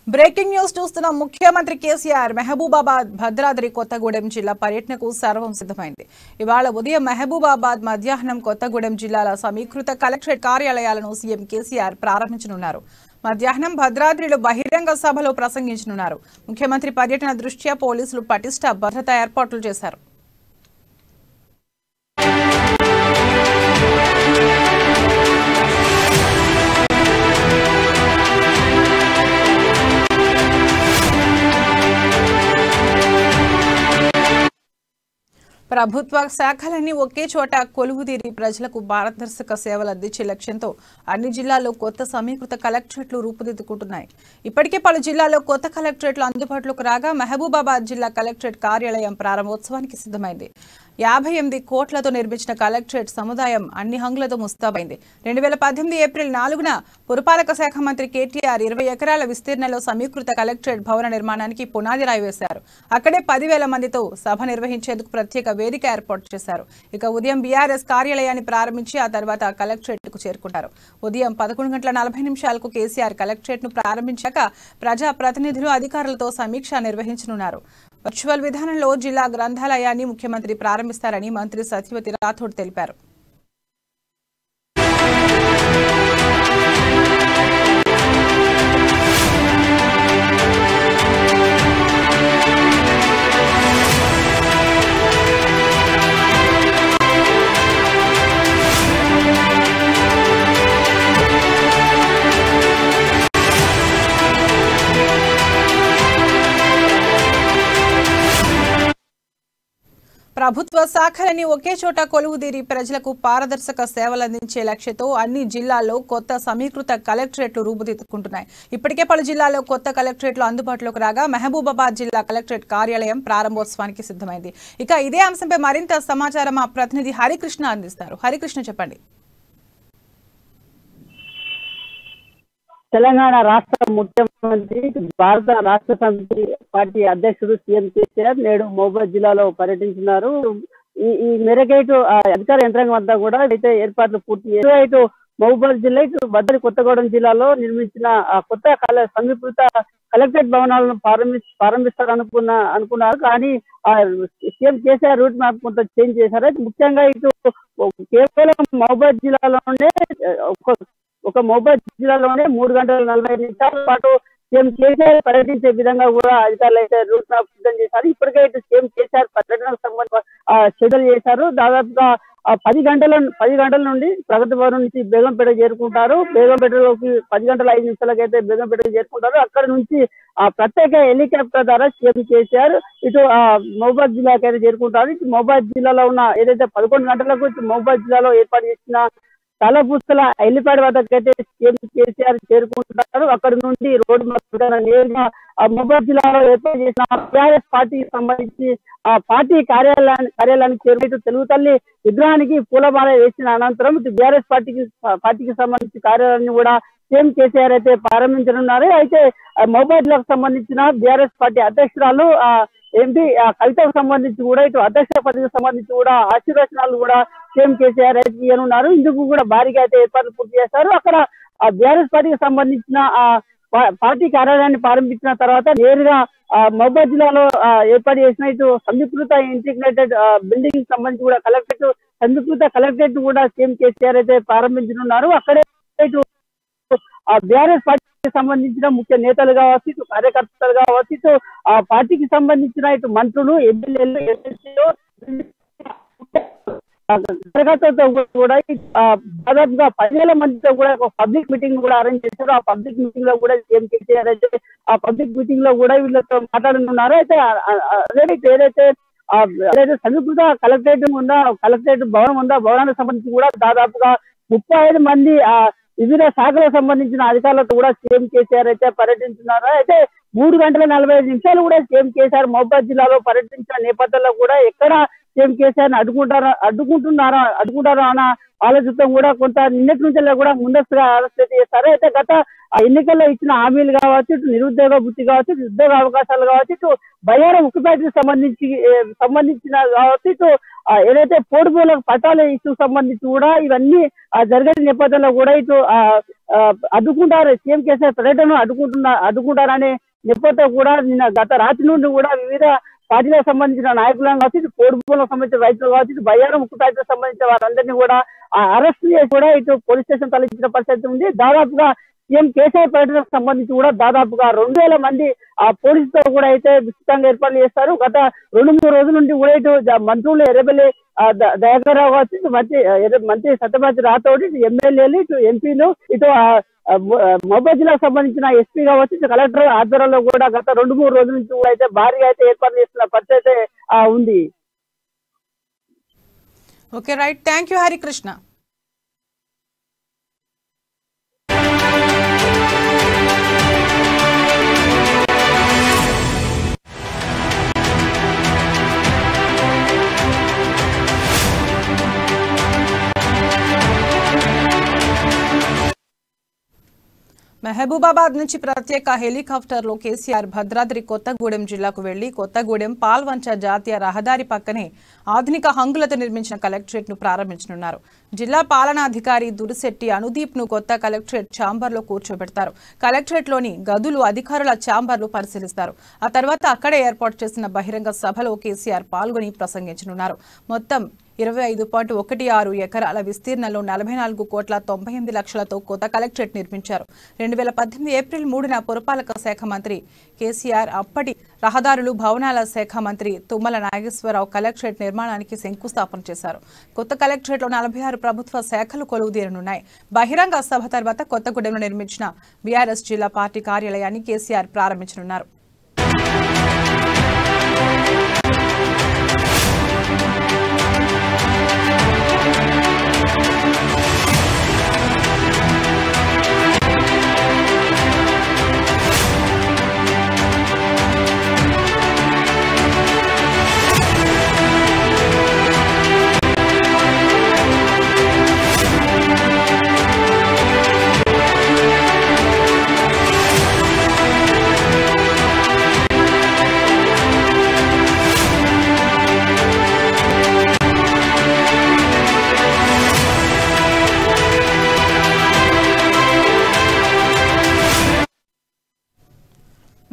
Breaking news చూస్తున్న ముఖ్యమంత్రి కేసీఆర్ మహబూబాబాద్ భద్రాద్రి కొత్తగూడెం జిల్లా పర్యటనకు సర్వం సిద్ధమైంది. ఇవాళ ఉదయం మహబూబాబాద్, మధ్యాహ్నం కొత్తగూడెం జిల్లాల సమీకృత కలెక్టరేట్ కార్యాలయాలను సీఎం కేసీఆర్ ప్రారంభించనున్నారు. మధ్యాహ్నం భద్రాద్రిలో బహిరంగ సభలో ప్రసంగించనున్నారు. ముఖ్యమంత్రి పర్యటన దృష్ట్యా పోలీసులు పటిష్ట భద్రతా ఏర్పాట్లు చేశారు. ప్రభుత్వ శాఖలన్నీ ఒకే చోట కొలువుదీరి ప్రజలకు పారదర్శక సేవలు అందించే లక్ష్యంతో అన్ని జిల్లాల్లో కొత్త సమీకృత కలెక్టరేట్లు రూపుదిద్దుకుంటున్నాయి. ఇప్పటికే పలు జిల్లాల్లో కొత్త కలెక్టరేట్లు అందుబాటులోకి రాగా మహబూబాబాద్ జిల్లా కలెక్టరేట్ కార్యాలయం ప్రారంభోత్సవానికి సిద్ధమైంది. 58 కోట్లతో నిర్మించిన కలెక్టరేట్ సముదాయం అన్ని హంగులతో ముస్తాబైంది. 2018 ఏప్రిల్ 4న పురపాలక శాఖ మంత్రి కేటీఆర్ 20 ఎకరాల విస్తీర్ణంలో సమీకృత కలెక్టరేట్ భవన నిర్మాణానికి పునాది రాయి వేశారు. అక్కడే 10,000 మందితో సభ నిర్వహించేందుకు ప్రత్యేక వేదిక ఏర్పాటు చేశారు. ఇక ఉదయం బీఆర్ఎస్ కార్యాలయాన్ని ప్రారంభించి ఆ తర్వాత కలెక్టరేట్ కు చేరుకుంటారు. ఉదయం 11:40 కేసీఆర్ కలెక్టరేట్ ను ప్రారంభించాక ప్రజా ప్రతినిధులు అధికారులతో సమీక్ష నిర్వహించనున్నారు. వర్చువల్ విధానంలో జిల్లా గ్రంథాలయాన్ని ముఖ్యమంత్రి ప్రారంభిస్తారని మంత్రి సత్యవతి రాథోడ్ తెలిపారు. ప్రభుత్వ శాఖలన్నీ ఒకే చోట కొలువుదీరి ప్రజలకు పారదర్శక సేవలు అందించే లక్ష్యంతో అన్ని జిల్లాల్లో కొత్త సమీకృత కలెక్టరేట్లు రూపుదిద్దుకుంటున్నాయి. ఇప్పటికే పలు జిల్లాల్లో కొత్త కలెక్టరేట్లు అందుబాటులోకి రాగా మహబూబాబాద్ జిల్లా కలెక్టరేట్ కార్యాలయం ప్రారంభోత్సవానికి సిద్ధమైంది. ఇక ఇదే అంశంపై మరింత సమాచారం మా ప్రతినిధి హరికృష్ణ అందిస్తారు. హరికృష్ణ, చెప్పండి. తెలంగాణ రాష్ట్ర ముఖ్యమంత్రి, భారత రాష్ట్ర సమితి పార్టీ అధ్యక్షుడు సీఎం కేసీఆర్ నేడు మహబూబాబాద్ జిల్లాలో పర్యటించినారు. ఈ మేరకు అధికార యంత్రాంగం అంతా కూడా అయితే ఏర్పాట్లు పూర్తి చేశారు. ఇటు మహబూబాబాద్ జిల్లా, ఇటు భద్రాద్రి కొత్తగూడెం జిల్లాలో నిర్మించిన కొత్త సమీకృత కలెక్టరేట్ భవనాలను అనుకున్నారు. కానీ సీఎం కేసీఆర్ రూట్ మ్యాప్ కొంత చేంజ్ చేశారు. ముఖ్యంగా ఇటు కేవలం మహబూబాబాద్ జిల్లాలోనే ఒక మహబూబాబాద్ జిల్లాలోనే 3 గంటల 45 నిమిషాల పాటు సీఎం కేసీఆర్ పర్యటించే విధంగా కూడా అధికారులు అయితే రూట్ మ్యాప్ సిద్ధం చేశారు. ఇప్పటికే అయితే సీఎం కేసీఆర్ పర్యటనకు సంబంధించి షెడ్యూల్ చేశారు. దాదాపుగా 10 గంటల నుండి ప్రగతి భవన్ నుంచి బేగంపేట చేరుకుంటారు. బేగంపేటలోకి 10:05 అయితే బేగంపేటకు చేరుకుంటారు. అక్కడ నుంచి ప్రత్యేక హెలికాప్టర్ ద్వారా సీఎం కేసీఆర్ ఇటు మహబూబాబాద్ జిల్లాకి అయితే చేరుకుంటారు. ఇటు మహబూబాబాద్ జిల్లాలో ఉన్న ఏదైతే 11 గంటలకు ఇటు మహబూబాబాద్ జిల్లాలో ఏర్పాటు చేసిన తలపుస్తల హెలిప్యాడ్ వద్దకైతే సీఎం కేసీఆర్ చేరుకుంటున్నారు. అక్కడ నుండి రోడ్డు నేరుగా మహబూబాబాద్ జిల్లాలో ఏర్పాటు చేసిన టీఆర్ఎస్ పార్టీకి సంబంధించి పార్టీ కార్యాలయానికి చేరుకుంటూ తెలుగు తల్లి విగ్రహానికి పూలమాల వేసిన అనంతరం ఇటు బీఆర్ఎస్ పార్టీకి సంబంధించి కార్యాలయాన్ని కూడా సీఎం కేసీఆర్ అయితే ప్రారంభించనున్నారు. అయితే మహబూబాబాద్ జిల్లాకు సంబంధించిన బీఆర్ఎస్ పార్టీ అధ్యక్షురాలు ఎంపీ కవితకు సంబంధించి కూడా ఇటు అధ్యక్ష పదవికి సంబంధించి కూడా ఆశీర్వచనాలు కూడా సీఎం కేసీఆర్ అయితే ఇవ్వనున్నారు. ఇందుకు కూడా భారీగా అయితే ఏర్పాట్లు పూర్తి చేస్తారు. అక్కడ బీఆర్ఎస్ పార్టీకి సంబంధించిన పార్టీ కార్యాలయాన్ని ప్రారంభించిన తర్వాత నేరుగా మహబూబాబాద్ జిల్లాలో ఏర్పాటు చేసిన ఇటు సమీకృత ఇంటిగ్రేటెడ్ బిల్డింగ్ సంబంధించి కూడా సమీకృత కలెక్టరేట్ కూడా సీఎం కేసీఆర్ అయితే ప్రారంభించనున్నారు. అక్కడే ఇటు బీఆర్ఎస్ పార్టీకి సంబంధించిన ముఖ్య నేతలు కావచ్చు, ఇటు కార్యకర్తలు కావచ్చు, ఇటు పార్టీకి సంబంధించిన ఇటు మంత్రులు, ఎమ్మెల్యేలు, ఎమ్మెల్సీలు కార్యకర్తలతో కూడా దాదాపుగా 10,000 మందితో కూడా ఒక పబ్లిక్ మీటింగ్ కూడా అరేంజ్ చేశారు. ఆ పబ్లిక్ మీటింగ్ లో కూడా సీఎం కేసీఆర్ అయితే ఆ పబ్లిక్ మీటింగ్ లో కూడా వీళ్ళతో మాట్లాడనున్నారు. అయితే ఏదైతే సమీకృత కలెక్టరేట్ ఉందా, కలెక్టరేట్ భవనం ఉందా, భవనానికి సంబంధించి కూడా దాదాపుగా 35 మంది వివిధ శాఖలకు సంబంధించిన అధికారులతో కూడా సీఎం కేసీఆర్ అయితే పర్యటించున్నారు. అయితే 3 గంటల 45 నిమిషాలు కూడా సీఎం కేసీఆర్ మహబూబాబాద్ జిల్లాలో పర్యటించిన నేపథ్యంలో కూడా ఎక్కడ సీఎం కేసీఆర్ అడ్డుకుంటున్నారా అన్న ఆలోచనతో కూడా కొంత నిన్నటి నుంచి కూడా ముందస్తుగా అరెస్ట్ చేస్తారు. అయితే గత ఎన్నికల్లో ఇచ్చిన హామీలు కావచ్చు, ఇటు నిరుద్యోగ వృత్తి కావచ్చు, ఇటు ఉద్యోగ అవకాశాలు కావచ్చు, ఇటు బయ్యారం ఉక్కు ఫ్యాక్టరీకి సంబంధించిన కావచ్చు, ఇటు ఏదైతే పోర్టుబోల పట్టాల ఇష్యూకి సంబంధించి కూడా ఇవన్నీ జరిగిన నేపథ్యంలో కూడా ఇటు అడ్డుకుంటారు, సీఎం కేసీఆర్ పర్యటన అడ్డుకుంటారనే నేపథ్యంతో కూడా నిన్న గత రాత్రి నుండి కూడా వివిధ పార్టీలకు సంబంధించిన నాయకులను కావచ్చు, ఇటు పోర్టుబోలకు సంబంధించిన రైతులు కావచ్చు, ఇటు బయ్యారం ఉక్కు ఫ్యాక్టరీకి సంబంధించిన వారందరినీ కూడా అరెస్ట్ చేసి కూడా ఇటు పోలీస్ స్టేషన్ తరలించిన పరిస్థితి ఉంది. దాదాపుగా సీఎం కేసీఆర్ పర్యటనకు సంబంధించి కూడా దాదాపుగా 2000 మంది పోలీసులతో కూడా అయితే విస్తృతంగా ఏర్పాట్లు చేస్తారు. గత 2-3 రోజుల నుండి కూడా ఇటు మంత్రులు ఎర్రబెల్లి దయాకర్రావు కావచ్చు, ఇటు మంత్రి సత్యప్రసాద్ రాథోడ్, ఇటు ఎమ్మెల్యేలు, ఇటు ఎంపీలు, ఇటు మహబూబ్ జిల్లాకు సంబంధించిన ఎస్పీ కావచ్చు, ఇటు కలెక్టర్ ఆధ్వర్యంలో కూడా గత 2-3 రోజుల నుంచి కూడా అయితే భారీగా అయితే ఏర్పాటు చేస్తున్న పరిస్థితి అయితే ఉంది. Okay, right, thank you Harikrishna. Mahabubabad నుంచి ప్రత్యేక హెలికాప్టర్లో కేసీఆర్ భద్రాద్రి కొత్తగూడెం జిల్లాకు వెళ్లి కొత్తగూడెం పాల్వంచ జాతీయ రహదారి పక్కనే ఆధునిక హంగులతో నిర్మించిన కలెక్టరేట్ ను ప్రారంభించనున్నారు. జిల్లా పాలనాధికారి దురిశెట్టి అనుదీప్ ను కొత్త కలెక్టరేట్ ఛాంబర్ లో కూర్చోబెడతారు. కలెక్టరేట్ లోని గదులు అధికారుల ఛాంబర్లు పరిశీలిస్తారు. ఆ తర్వాత అక్కడే ఏర్పాటు చేసిన బహిరంగ సభలో కేసీఆర్ పాల్గొని ప్రసంగించనున్నారు. మొత్తం 25.16 ఎకరాల విస్తీర్ణంలో 44,98,00,000తో కొత్త కలెక్టరేట్ నిర్మించారు. 2018 ఏప్రిల్ 3న పురపాలక శాఖ మంత్రి కేసీఆర్, అప్పటి రహదారులు భవనాల శాఖ మంత్రి తుమ్మల నాగేశ్వరరావు కలెక్టరేట్ నిర్మాణానికి శంకుస్థాపన చేశారు. కొత్త కలెక్టరేట్లో 46 ప్రభుత్వ శాఖలు కొలువుదీరనున్నాయి. బహిరంగ సభ తర్వాత కొత్తగూడెంలో నిర్మించిన బీఆర్ఎస్ జిల్లా పార్టీ కార్యాలయాన్ని కేసీఆర్ ప్రారంభించనున్నారు.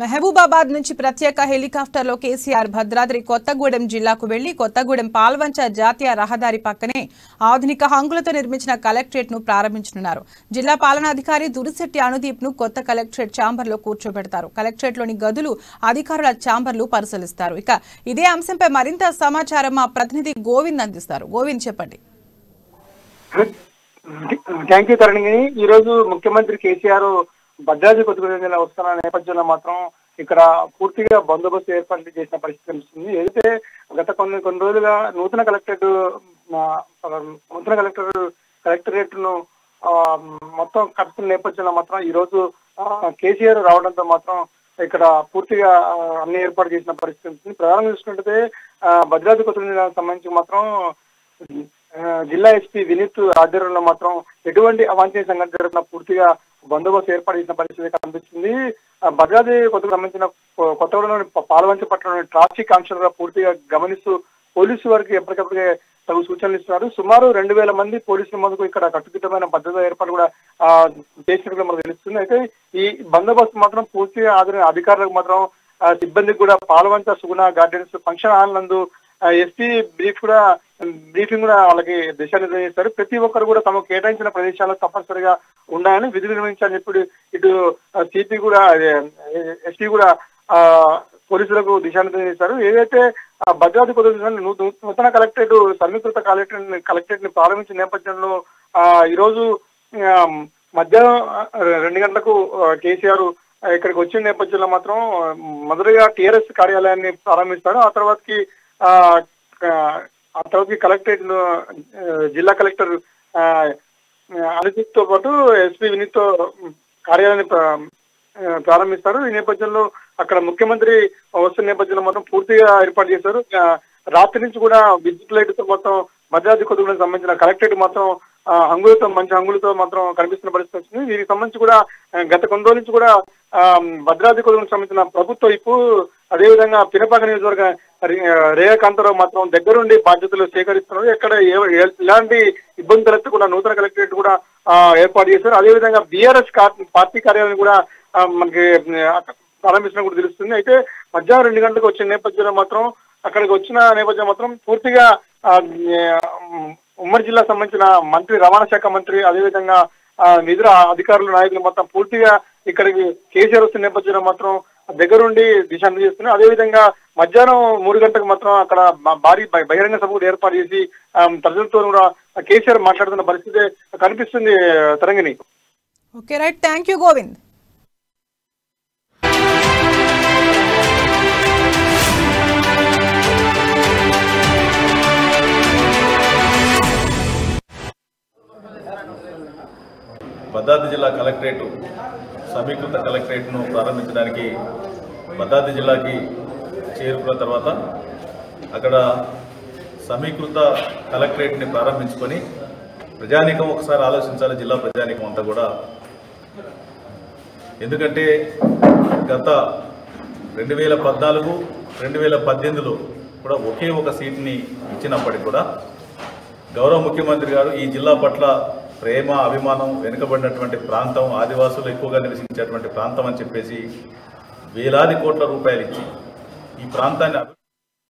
మహబూబాబాద్ నుంచి ప్రత్యేక హెలికాప్టర్లో కేసీఆర్ భద్రాద్రి కొత్తగూడెం జిల్లాకు వెళ్లి కొత్తగూడెం పాల్వంచ జాతీయ రహదారి పక్కనే ఆధునిక హంగులతో నిర్మించిన కలెక్టరేట్ ను ప్రారంభించనున్నారు. జిల్లా పాలనాధికారి దురిశెట్టి అనుదీప్ ను కొత్త కలెక్టరేట్ ఛాంబర్ లో కూర్చోబెడతారు. కలెక్టరేట్ లోని గదులు అధికారుల ఛాంబర్లు పరిశీలిస్తారు. ఇక ఇదే అంశంపై మరింత సమాచారం మా ప్రతినిధి గోవింద్ అందిస్తారు. గోవింద్, చెప్పండి. థ్యాంక్ యూ తరుణి. ఈ రోజు ముఖ్యమంత్రి కేసీఆర్ భద్రాద్రి కొత్తగూడెం జిల్లా వస్తున్న నేపథ్యంలో మాత్రం ఇక్కడ పూర్తిగా బందోబస్తు ఏర్పాట్లు చేసిన పరిస్థితి కనిపిస్తుంది. ఏదైతే గత కొన్ని రోజులుగా నూతన కలెక్టరేట్ ను మొత్తం కడుతున్న నేపథ్యంలో మాత్రం ఈ రోజు కేసీఆర్ రావడంతో మాత్రం ఇక్కడ పూర్తిగా అన్ని ఏర్పాటు చేసిన పరిస్థితి ఉంటుంది. ప్రధానంగా చూసుకుంటే భద్రాద్రి కొత్తగూడెం జిల్లాకు సంబంధించి మాత్రం జిల్లా ఎస్పీ వినీత్ ఆధ్వర్యంలో మాత్రం ఎటువంటి అవాంఛనీయ సంఘటన జరిగిన పూర్తిగా బందోబస్తు ఏర్పాటు చేసిన పరిస్థితి కనిపిస్తుంది. భద్రాద్రి కొత్తకు సంబంధించిన కొత్తగూడెంలోని పాల్వంచ పట్టణంలోని ట్రాఫిక్ ఆంక్షలు పూర్తిగా గమనిస్తూ పోలీసు వారికి ఎప్పటికప్పుడే తగు సూచనలు ఇస్తున్నారు. సుమారు 2000 మంది పోలీసుల ముందుకు ఇక్కడ కట్టుదిట్టమైన భద్రతా ఏర్పాటు కూడా చేసినట్టుగా మనకు తెలుస్తుంది. అయితే ఈ బందోబస్తు మాత్రం పూర్తిగా అధికారులకు మాత్రం సిబ్బందికి కూడా పాల్వంచ సుగుణ గార్డెన్స్ ఫంక్షన్ హాల్ నందు ఎస్పీ బ్రీఫింగ్ కూడా వాళ్ళకి దిశానిర్దేశం చేస్తారు. ప్రతి ఒక్కరు కూడా తమకు కేటాయించిన ప్రదేశాల్లో తప్పనిసరిగా ఉండాలని విధులు నిర్వహించాలని చెప్పి ఇటు సిపి కూడా ఎస్పీ కూడా పోలీసులకు దిశానిర్దేశం చేశారు. ఏదైతే భద్రాద్రి కొత్తగూడెం నూతన కలెక్టరేట్ సమీకృత కలెక్టరేట్ ని ప్రారంభించిన నేపథ్యంలో ఈరోజు మధ్యాహ్నం 2 గంటలకు కేసీఆర్ ఇక్కడికి వచ్చిన నేపథ్యంలో మాత్రం మొదటిగా టీఆర్ఎస్ కార్యాలయాన్ని ప్రారంభిస్తాడు. ఆ తర్వాతకి కలెక్టరేట్ జిల్లా కలెక్టర్ అనుదీప్ తో పాటు ఎస్పీ వినీత్ తో కార్యాలయాన్ని ప్రారంభిస్తారు. ఈ నేపథ్యంలో అక్కడ ముఖ్యమంత్రి వస్తున్న నేపథ్యంలో మాత్రం పూర్తిగా ఏర్పాటు చేశారు. రాత్రి నుంచి కూడా విద్యుత్ లైట్తో మొత్తం భద్రాద్రి కొత్తగూడెం సంబంధించిన కలెక్టరేట్ మొత్తం మంచి హంగులతో మాత్రం కనిపిస్తున్న పరిస్థితి వచ్చింది. దీనికి సంబంధించి కూడా గత కొన్ని రోజుల నుంచి కూడా భద్రాద్రి కొత్తగూడెం సంబంధించిన ప్రభుత్వ వైపు అదేవిధంగా పినపాక నియోజకవర్గ రేఖాకాంతరావు మాత్రం దగ్గరుండి బాధ్యతలు స్వీకరిస్తున్నారు. ఎక్కడ ఎలాంటి ఇబ్బంది తలెత్తకుండా నూతన కలెక్టరేట్ కూడా ఏర్పాటు చేశారు. అదేవిధంగా బీఆర్ఎస్ పార్టీ కార్యాలయం కూడా మనకి ప్రారంభించడం కూడా తెలుస్తుంది. అయితే మధ్యాహ్నం 2 గంటలకు వచ్చిన నేపథ్యంలో మాత్రం అక్కడికి వచ్చిన నేపథ్యం మాత్రం పూర్తిగా ఉమ్మడి జిల్లా సంబంధించిన మంత్రి, రవాణా శాఖ మంత్రి, అదేవిధంగా నిధుల అధికారులు, నాయకులు మొత్తం పూర్తిగా ఇక్కడికి కేసీఆర్ వస్తున్న నేపథ్యంలో మాత్రం దగ్గరుండి దిశానిర్దేశం చేస్తున్నారు. అదేవిధంగా మధ్యాహ్నం 3 గంటలకు మాత్రం అక్కడ భారీ బహిరంగ సభ కూడా ఏర్పాటు చేసి ప్రజలతో కూడా కేసీఆర్ మాట్లాడుతున్న పరిస్థితి కనిపిస్తుంది. Tarangini. Okay, right, thank you Govind. Bhadradri జిల్లా కలెక్టరేట్ సమీకృత కలెక్టరేట్ను ప్రారంభించడానికి భద్రాద్రి జిల్లాకి చేరుకున్న తర్వాత అక్కడ సమీకృత కలెక్టరేట్ని ప్రారంభించుకొని ప్రజానీకం ఒకసారి ఆలోచించాలి, జిల్లా ప్రజానీకం అంతా కూడా. ఎందుకంటే గత 2014, 2018లో కూడా ఒకే ఒక సీట్ని ఇచ్చినప్పటికి కూడా గౌరవ ముఖ్యమంత్రి గారు ఈ జిల్లా పట్ల ప్రేమ, అభిమానం, వెనుకబడినటువంటి ప్రాంతం, ఆదివాసులు ఎక్కువగా నివసించేటువంటి ప్రాంతం అని చెప్పేసి వేలాది కోట్ల రూపాయలు ఇచ్చి ఈ ప్రాంతాన్ని